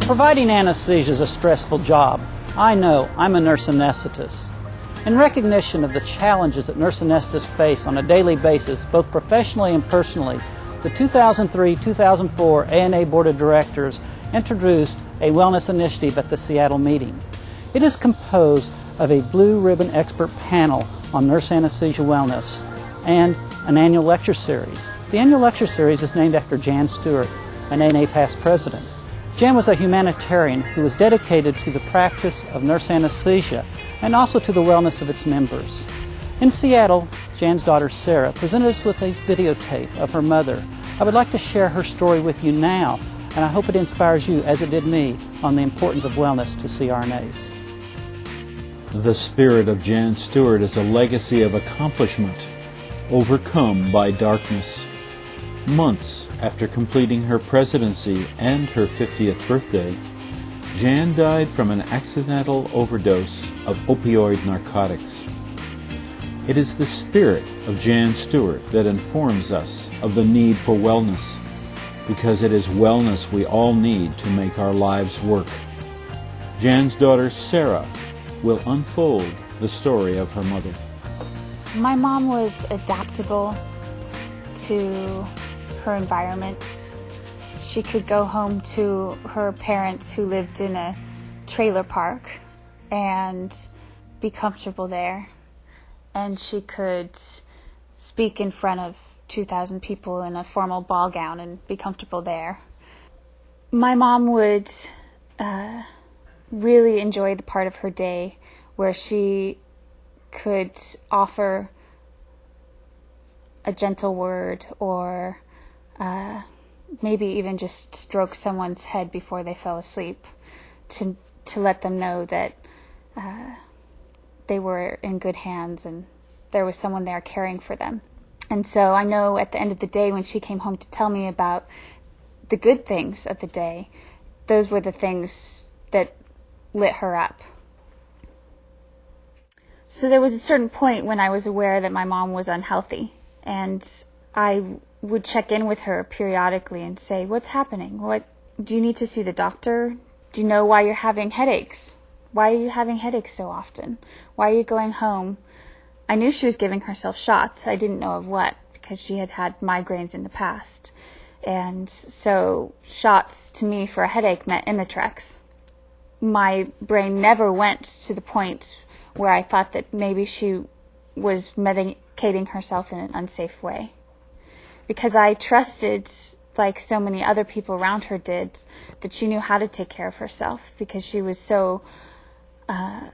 Providing anesthesia is a stressful job. I know, I'm a nurse anesthetist. In recognition of the challenges that nurse anesthetists face on a daily basis, both professionally and personally, the 2003-2004 AANA Board of Directors introduced a wellness initiative at the Seattle meeting. It is composed of a blue ribbon expert panel on nurse anesthesia wellness and an annual lecture series. The annual lecture series is named after Jan Stewart, an AANA past president. Jan was a humanitarian who was dedicated to the practice of nurse anesthesia and also to the wellness of its members. In Seattle, Jan's daughter Sarah presented us with a videotape of her mother. I would like to share her story with you now, and I hope it inspires you, as it did me, on the importance of wellness to CRNAs. The spirit of Jan Stewart is a legacy of accomplishment, overcome by darkness. Months after completing her presidency and her 50th birthday, Jan died from an accidental overdose of opioid narcotics. It is the spirit of Jan Stewart that informs us of the need for wellness, because it is wellness we all need to make our lives work. Jan's daughter Sarah will unfold the story of her mother. My mom was adaptable to her environments. She could go home to her parents who lived in a trailer park and be comfortable there. And she could speak in front of 2,000 people in a formal ball gown and be comfortable there. My mom would really enjoy the part of her day where she could offer a gentle word or maybe even just stroke someone's head before they fell asleep to let them know that they were in good hands and there was someone there caring for them. And so I know at the end of the day when she came home to tell me about the good things of the day, those were the things that lit her up. So there was a certain point when I was aware that my mom was unhealthy, and I would check in with her periodically and say, "What's happening? Do you need to see the doctor? Do you know why you're having headaches? Why are you having headaches so often? Why are you going home?" I knew she was giving herself shots. I didn't know of what, because she had had migraines in the past. And so shots to me for a headache meant Imitrex. My brain never went to the point where I thought that maybe she was medicating herself in an unsafe way. Because I trusted, like so many other people around her did, that she knew how to take care of herself, because she was so in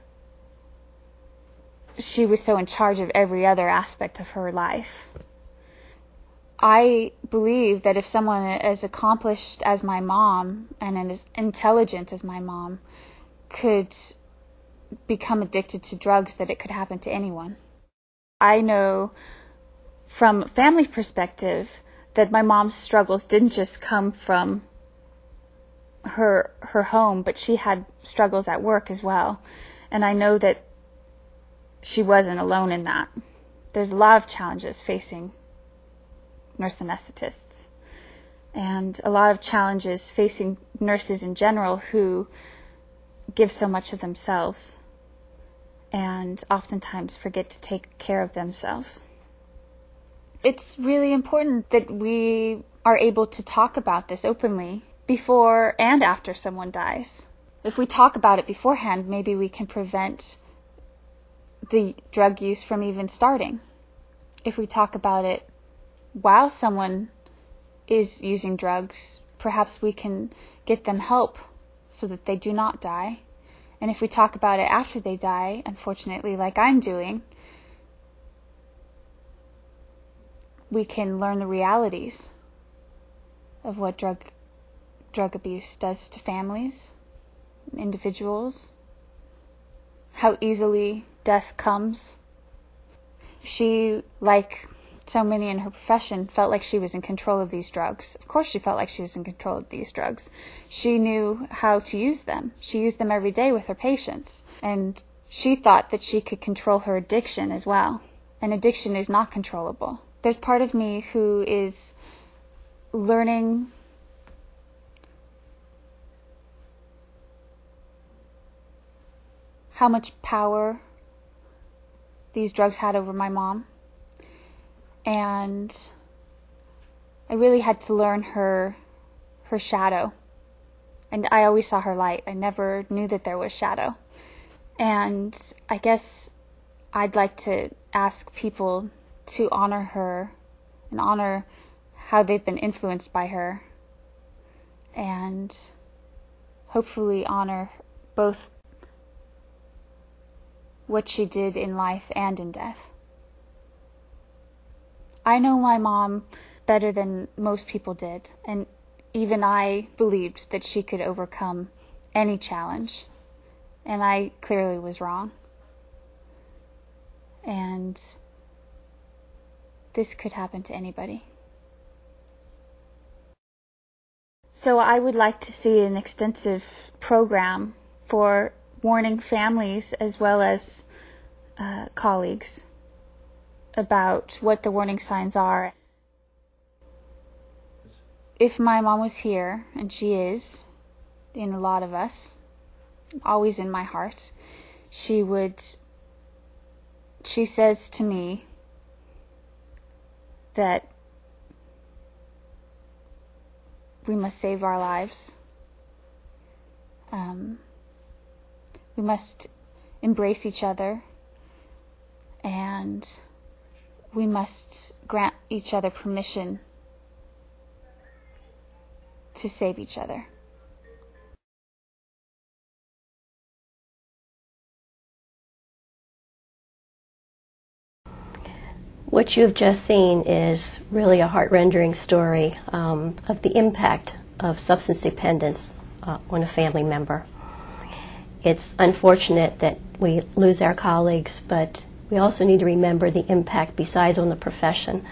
charge of every other aspect of her life. I believe that if someone as accomplished as my mom and as intelligent as my mom could become addicted to drugs, that it could happen to anyone. I know from a family perspective that my mom's struggles didn't just come from her home, but she had struggles at work as well. And I know that she wasn't alone in that. There's a lot of challenges facing nurse anesthetists, and a lot of challenges facing nurses in general who give so much of themselves and oftentimes forget to take care of themselves. It's really important that we are able to talk about this openly before and after someone dies. If we talk about it beforehand, maybe we can prevent the drug use from even starting. If we talk about it while someone is using drugs, perhaps we can get them help so that they do not die. And if we talk about it after they die, unfortunately, like I'm doing, we can learn the realities of what drug abuse does to families, individuals, how easily death comes. She, like so many in her profession, felt like she was in control of these drugs. Of course she felt like she was in control of these drugs. She knew how to use them. She used them every day with her patients. And she thought that she could control her addiction as well. And addiction is not controllable. There's part of me who is learning how much power these drugs had over my mom. And I really had to learn her shadow. And I always saw her light. I never knew that there was shadow. And I guess I'd like to ask people to honor her and honor how they've been influenced by her, and hopefully honor both what she did in life and in death. I know my mom better than most people did, and even I believed that she could overcome any challenge, and I clearly was wrong. And this could happen to anybody. So I would like to see an extensive program for warning families as well as colleagues about what the warning signs are. If my mom was here, and she is in a lot of us, always in my heart, she says to me that we must save our lives. We must embrace each other, and we must grant each other permission to save each other. What you've just seen is really a heart-rending story of the impact of substance dependence on a family member. It's unfortunate that we lose our colleagues, but we also need to remember the impact besides on the profession,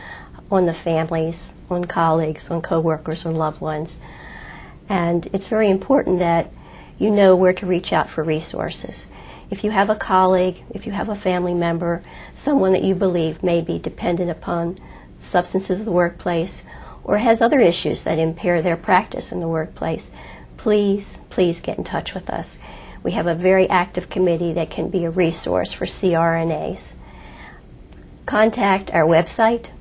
on the families, on colleagues, on coworkers, on loved ones. And it's very important that you know where to reach out for resources. If you have a colleague, if you have a family member, someone that you believe may be dependent upon substances of the workplace or has other issues that impair their practice in the workplace, please get in touch with us. We have a very active committee that can be a resource for CRNAs. Contact our website,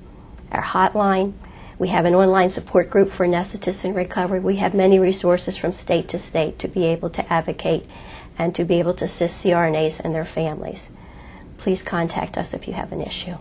our hotline. We have an online support group for anesthetists in recovery. We have many resources from state to state to be able to advocate and to be able to assist CRNAs and their families. Please contact us if you have an issue.